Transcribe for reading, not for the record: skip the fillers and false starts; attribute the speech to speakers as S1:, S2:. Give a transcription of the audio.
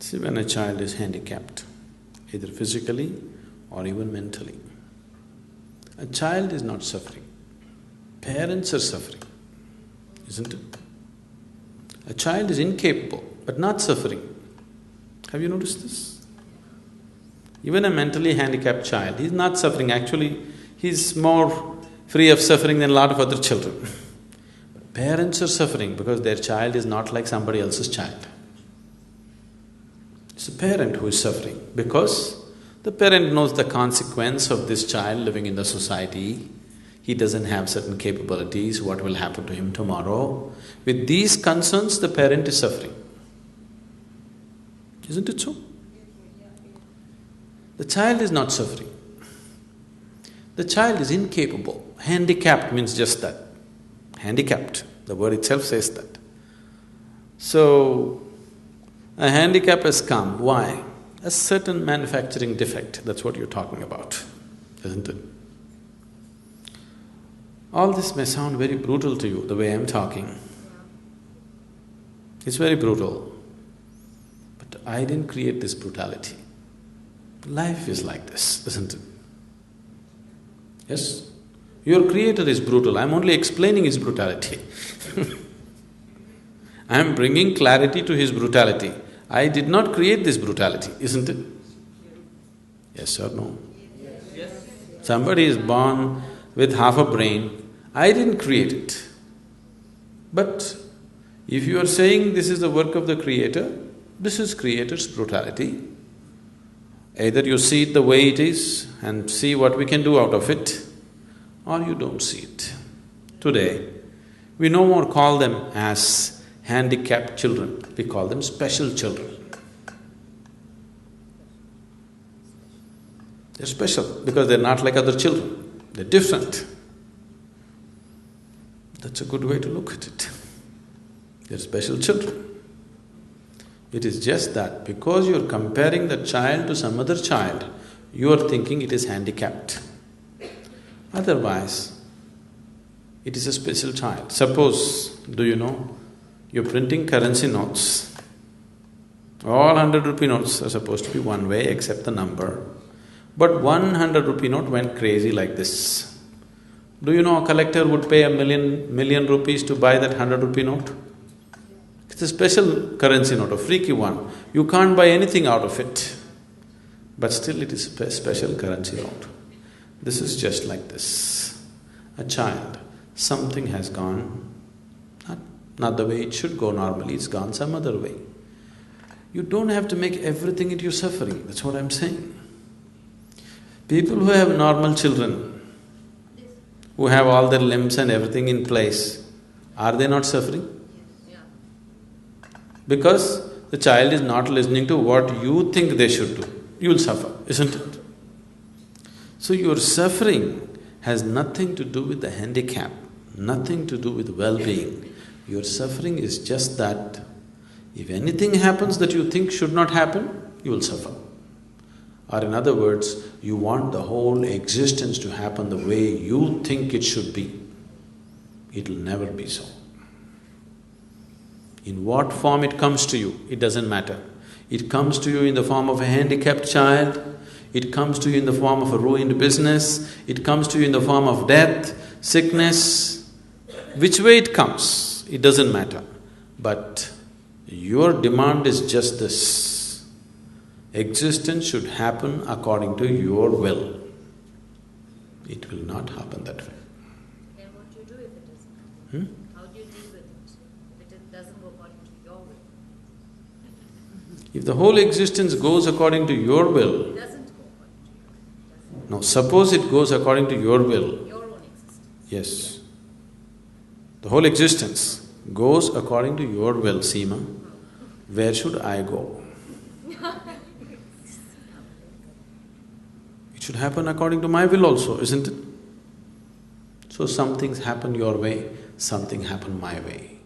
S1: See, when a child is handicapped, either physically or even mentally, a child is not suffering. Parents are suffering, isn't it? A child is incapable, but not suffering. Have you noticed this? Even a mentally handicapped child, he's not suffering. Actually, he's more free of suffering than a lot of other children. But parents are suffering because their child is not like somebody else's child. It's a parent who is suffering because the parent knows the consequence of this child living in the society. He doesn't have certain capabilities, what will happen to him tomorrow. With these concerns, the parent is suffering. Isn't it so? The child is not suffering. The child is incapable. Handicapped means just that. Handicapped, the word itself says that. So, a handicap has come. Why? A certain manufacturing defect, that's what you're talking about, isn't it? All this may sound very brutal to you, the way I'm talking. It's very brutal. But I didn't create this brutality. Life is like this, isn't it? Yes? Your creator is brutal, I'm only explaining his brutality. I'm bringing clarity to his brutality. I did not create this brutality, isn't it? Yes or no? Yes. Somebody is born with half a brain, I didn't create it. But if you are saying this is the work of the creator, this is creator's brutality. Either you see it the way it is and see what we can do out of it, or you don't see it. Today, we no more call them as handicapped children, we call them special children. They're special because they're not like other children, they're different. That's a good way to look at it. They're special children. It is just that because you're comparing the child to some other child, you are thinking it is handicapped. Otherwise, it is a special child. Suppose, do you know, you're printing currency notes. All 100 rupee notes are supposed to be one way except the number. But 100 rupee note went crazy like this. Do you know a collector would pay a million rupees to buy that 100 rupee note? It's a special currency note, a freaky one. You can't buy anything out of it. But still it is a special currency note. This is just like this. A child, something has gone, not the way it should go normally, it's gone some other way. You don't have to make everything into suffering, that's what I'm saying. People who have normal children, who have all their limbs and everything in place, are they not suffering? Because the child is not listening to what you think they should do, you will suffer, isn't it? So your suffering has nothing to do with the handicap, nothing to do with well-being. Your suffering is just that if anything happens that you think should not happen, you will suffer. Or in other words, you want the whole existence to happen the way you think it should be. It will never be so. In what form it comes to you, it doesn't matter. It comes to you in the form of a handicapped child, it comes to you in the form of a ruined business, it comes to you in the form of death, sickness. Which way it comes, it doesn't matter. But your demand is just this. Existence should happen according to your will. It will not happen that way.
S2: Then what do you do if it doesn't happen? How do you deal with it if it doesn't go according to your will?
S1: If the whole existence goes according to your will…
S2: It doesn't go according to your will.
S1: No, suppose it goes according to your will.
S2: Your own existence.
S1: Yes. The whole existence goes according to your will, Seema. Where should I go? It should happen according to my will also, isn't it? So some things happen your way, something happen my way.